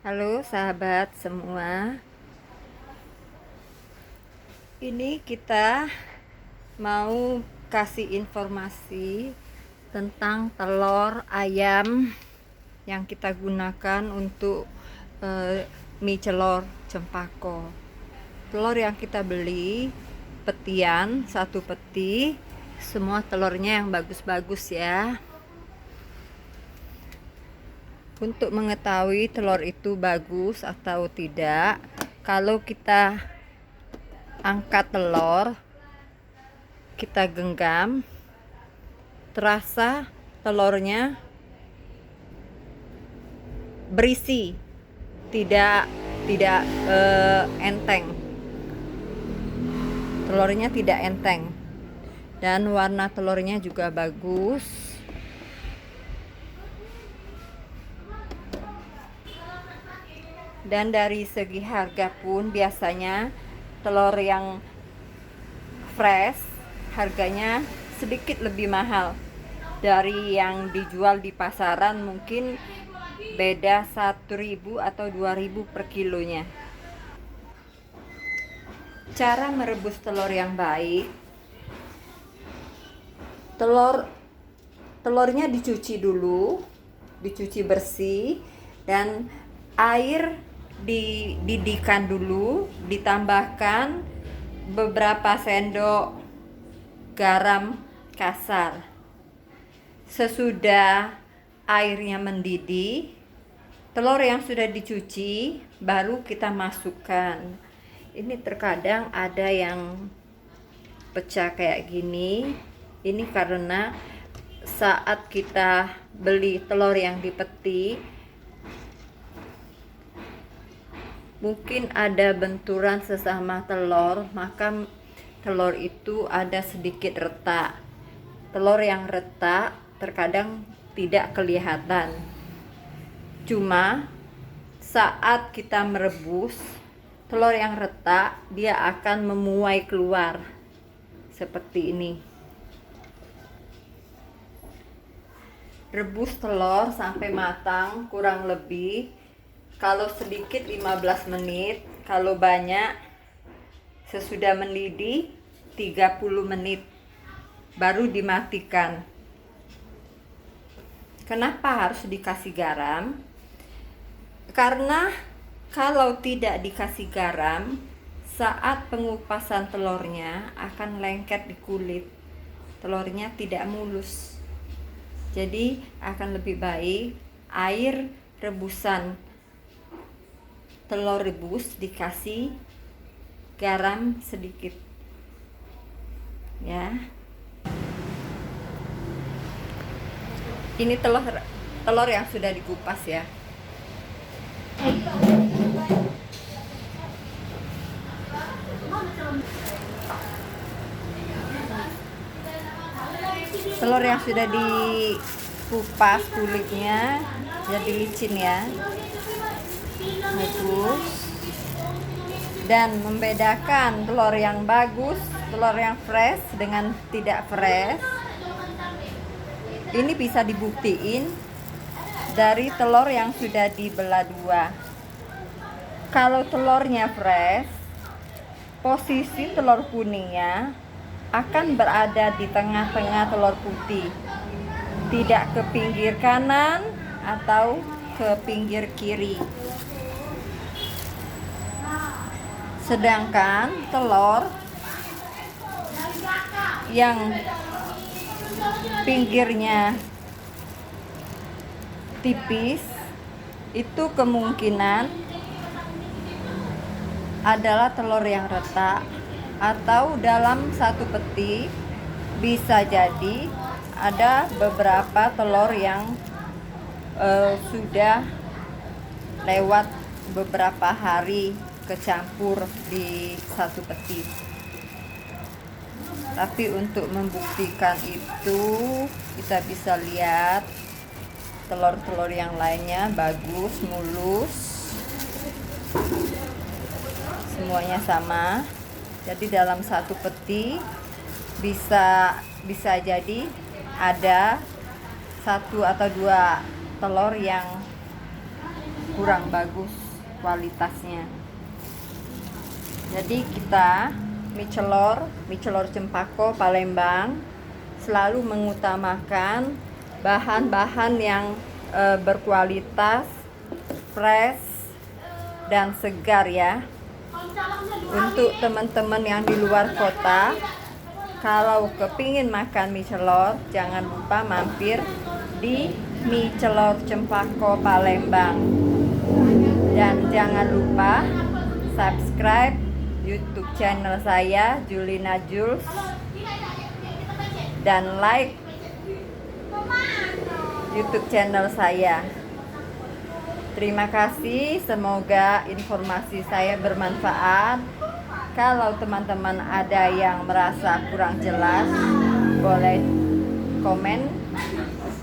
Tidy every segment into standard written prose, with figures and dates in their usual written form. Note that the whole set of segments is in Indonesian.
Halo sahabat semua, ini kita mau kasih informasi tentang telur ayam yang kita gunakan untuk mie celor cempako. Telur yang kita beli petian, satu peti, semua telurnya yang bagus-bagus ya. Untuk mengetahui telur itu bagus atau tidak, kalau kita angkat telur, kita genggam, terasa telurnya berisi, tidak enteng. Telurnya tidak enteng dan warna telurnya juga bagus. Dan dari segi harga pun biasanya telur yang fresh harganya sedikit lebih mahal dari yang dijual di pasaran, mungkin beda 1.000 atau 2.000 per kilonya. Cara merebus telur yang baik, telurnya dicuci dulu, dicuci bersih, dan air dididihkan dulu, ditambahkan beberapa sendok garam kasar. Sesudah airnya mendidih, telur yang sudah dicuci baru kita masukkan. Ini terkadang ada yang pecah kayak gini. Ini karena saat kita beli telur yang dipeti, mungkin ada benturan sesama telur, maka telur itu ada sedikit retak. Telur yang retak terkadang tidak kelihatan. Cuma saat kita merebus, telur yang retak dia akan memuai keluar seperti ini. Rebus telur sampai matang, kurang lebih kalau sedikit 15 menit, kalau banyak sesudah mendidih 30 menit baru dimatikan. Kenapa harus dikasih garam? Karena kalau tidak dikasih garam, saat pengupasan telurnya akan lengket di kulit. Telurnya tidak mulus. Jadi akan lebih baik air rebusan telur rebus dikasih garam sedikit ya. Ini telur yang sudah dikupas ya. Telur yang sudah dikupas kulitnya jadi licin ya, bagus. Dan membedakan telur yang bagus, telur yang fresh dengan tidak fresh, ini bisa dibuktiin dari telur yang sudah dibelah dua. Kalau telurnya fresh, posisi telur kuningnya akan berada di tengah-tengah telur putih, tidak ke pinggir kanan atau ke pinggir kiri. Sedangkan telur yang pinggirnya tipis itu kemungkinan adalah telur yang retak, atau dalam satu peti bisa jadi ada beberapa telur yang sudah lewat beberapa hari kecampur di satu peti. Tapi untuk membuktikan itu, kita bisa lihat telur-telur yang lainnya bagus, mulus, semuanya sama. Jadi dalam satu peti bisa jadi ada satu atau dua telur yang kurang bagus kualitasnya. Jadi kita mie celor Cempaka Palembang selalu mengutamakan bahan-bahan yang berkualitas, fresh dan segar ya. Untuk teman-teman yang di luar kota, kalau kepingin makan mie celor, jangan lupa mampir di mie celor Cempaka Palembang. Dan jangan lupa subscribe YouTube channel saya, Julina Jules, dan like YouTube channel saya. Terima kasih, semoga informasi saya bermanfaat. Kalau teman-teman ada yang merasa kurang jelas, boleh komen,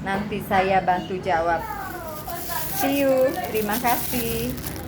nanti saya bantu jawab. See you, terima kasih.